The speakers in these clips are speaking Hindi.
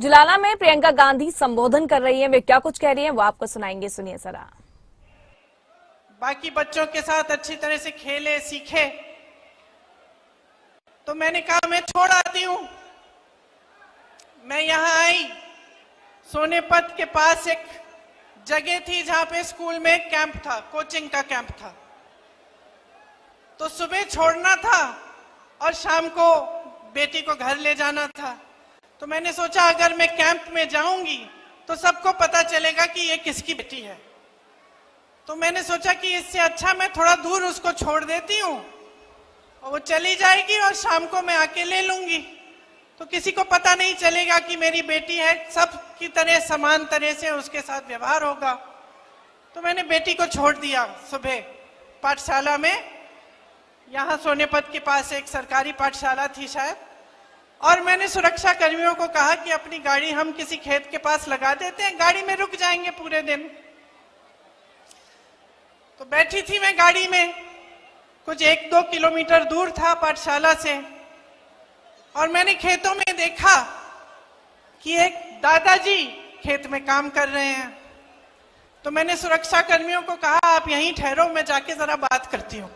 जुलाना में प्रियंका गांधी संबोधन कर रही हैं। वे क्या कुछ कह रही हैं वो आपको सुनाएंगे, सुनिए जरा। बाकी बच्चों के साथ अच्छी तरह से खेले सीखे, तो मैंने कहा मैं छोड़ आती हूं। मैं यहां आई, सोनेपत के पास एक जगह थी जहां पे स्कूल में कैंप था, कोचिंग का कैंप था। तो सुबह छोड़ना था और शाम को बेटी को घर ले जाना था। तो मैंने सोचा अगर मैं कैंप में जाऊंगी तो सबको पता चलेगा कि ये किसकी बेटी है। तो मैंने सोचा कि इससे अच्छा मैं थोड़ा दूर उसको छोड़ देती हूँ और वो चली जाएगी और शाम को मैं आके ले लूंगी, तो किसी को पता नहीं चलेगा कि मेरी बेटी है, सब की तरह समान तरह से उसके साथ व्यवहार होगा। तो मैंने बेटी को छोड़ दिया सुबह पाठशाला में। यहाँ सोनेपत के पास एक सरकारी पाठशाला थी शायद, और मैंने सुरक्षा कर्मियों को कहा कि अपनी गाड़ी हम किसी खेत के पास लगा देते हैं, गाड़ी में रुक जाएंगे पूरे दिन। तो बैठी थी मैं गाड़ी में, कुछ 1-2 किलोमीटर दूर था पाठशाला से, और मैंने खेतों में देखा कि एक दादाजी खेत में काम कर रहे हैं। तो मैंने सुरक्षा कर्मियों को कहा आप यहीं ठहरो, मैं जाके जरा बात करती हूँ।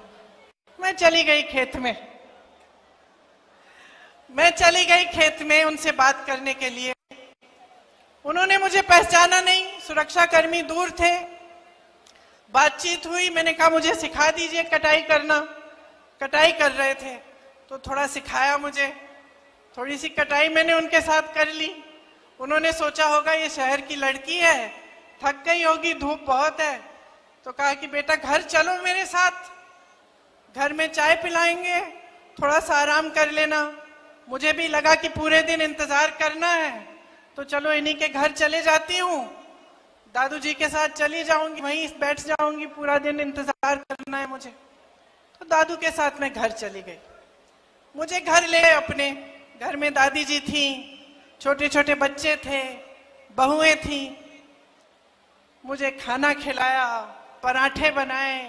मैं चली गई खेत में उनसे बात करने के लिए। उन्होंने मुझे पहचाना नहीं, सुरक्षा कर्मी दूर थे। बातचीत हुई, मैंने कहा मुझे सिखा दीजिए कटाई करना। कटाई कर रहे थे तो थोड़ा सिखाया मुझे, थोड़ी सी कटाई मैंने उनके साथ कर ली। उन्होंने सोचा होगा ये शहर की लड़की है, थक गई होगी, धूप बहुत है, तो कहा कि बेटा घर चलो मेरे साथ, घर में चाय पिलाएंगे, थोड़ा सा आराम कर लेना। मुझे भी लगा कि पूरे दिन इंतजार करना है, तो चलो इन्हीं के घर चले जाती हूँ, दादू जी के साथ चली जाऊंगी, वहीं बैठ जाऊंगी, पूरा दिन इंतजार करना है मुझे। तो दादू के साथ मैं घर चली गई। मुझे घर ले, अपने घर में दादी जी थी, छोटे छोटे बच्चे थे, बहुएं थी। मुझे खाना खिलाया, पराठे बनाए,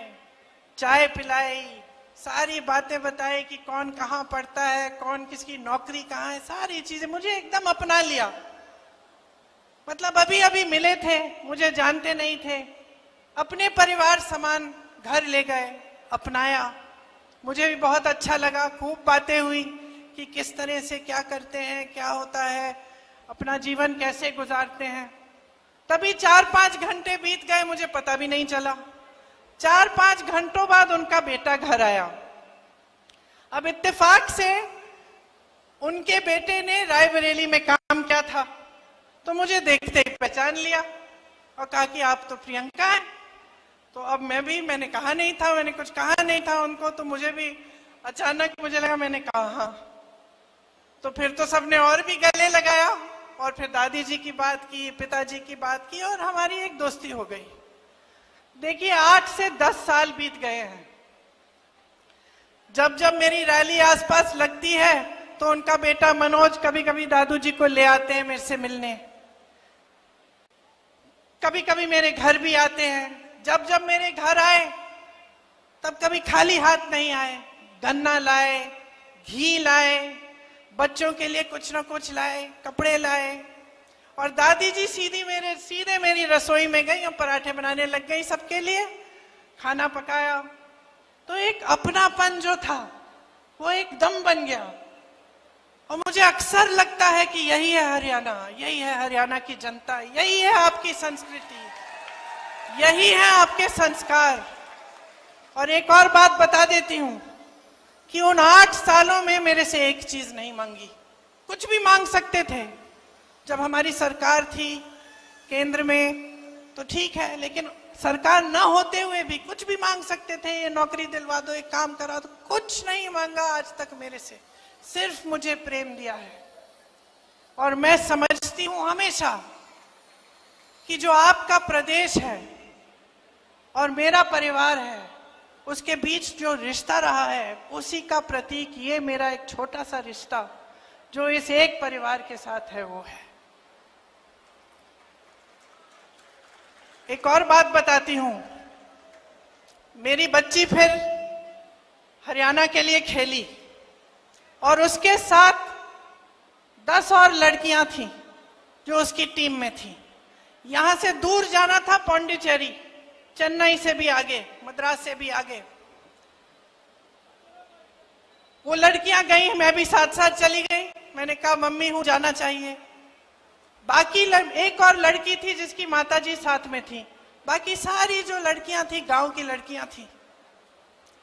चाय पिलाई, सारी बातें बताई कि कौन कहाँ पढ़ता है, कौन किसकी नौकरी कहाँ है, सारी चीजें मुझे एकदम अपना लिया। मतलब अभी अभी मिले थे, मुझे जानते नहीं थे, अपने परिवार समान घर ले गए, अपनाया। मुझे भी बहुत अच्छा लगा, खूब बातें हुई कि किस तरह से क्या करते हैं, क्या होता है, अपना जीवन कैसे गुजारते हैं। तभी 4-5 घंटे बीत गए, मुझे पता भी नहीं चला। 4-5 घंटों बाद उनका बेटा घर आया। अब इत्तेफाक से उनके बेटे ने रायबरेली में काम किया था, तो मुझे देखते ही पहचान लिया और कहा कि आप तो प्रियंका हैं। तो अब मैंने कहा नहीं था, मैंने कुछ कहा नहीं था उनको, तो मुझे भी अचानक मुझे लगा, मैंने कहा हाँ। तो फिर तो सबने और भी गले लगाया, और फिर दादी जी की बात की, पिताजी की बात की, और हमारी एक दोस्ती हो गई। देखिए 8 से 10 साल बीत गए हैं। जब जब मेरी रैली आसपास लगती है तो उनका बेटा मनोज कभी कभी दादू जी को ले आते हैं मेरे से मिलने, कभी कभी मेरे घर भी आते हैं। जब जब मेरे घर आए तब कभी खाली हाथ नहीं आए, गन्ना लाए, घी लाए, बच्चों के लिए कुछ ना कुछ लाए, कपड़े लाए। और दादी जी सीधे मेरी रसोई में गई और पराठे बनाने लग गई, सबके लिए खाना पकाया। तो एक अपनापन जो था वो एकदम बन गया। और मुझे अक्सर लगता है कि यही है हरियाणा, यही है हरियाणा की जनता, यही है आपकी संस्कृति, यही है आपके संस्कार। और एक और बात बता देती हूँ कि उन 8 सालों में मेरे से एक चीज नहीं मांगी। कुछ भी मांग सकते थे, जब हमारी सरकार थी केंद्र में तो ठीक है, लेकिन सरकार न होते हुए भी कुछ भी मांग सकते थे, ये नौकरी दिलवा दो, एक काम करा दो। कुछ नहीं मांगा आज तक मेरे से, सिर्फ मुझे प्रेम दिया है। और मैं समझती हूं हमेशा कि जो आपका प्रदेश है और मेरा परिवार है, उसके बीच जो रिश्ता रहा है, उसी का प्रतीक ये मेरा एक छोटा सा रिश्ता जो इस एक परिवार के साथ है वो है। एक और बात बताती हूं, मेरी बच्ची फिर हरियाणा के लिए खेली और उसके साथ 10 और लड़कियां थीं जो उसकी टीम में थी। यहां से दूर जाना था पौंडीचेरी, चेन्नई से भी आगे, मद्रास से भी आगे। वो लड़कियां गई, मैं भी साथ साथ चली गई। मैंने कहा मम्मी हूं, जाना चाहिए। बाकी एक और लड़की थी जिसकी माताजी साथ में थी। बाकी सारी जो लड़कियां थी गांव की लड़कियां थी,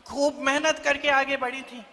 खूब मेहनत करके आगे बढ़ी थी।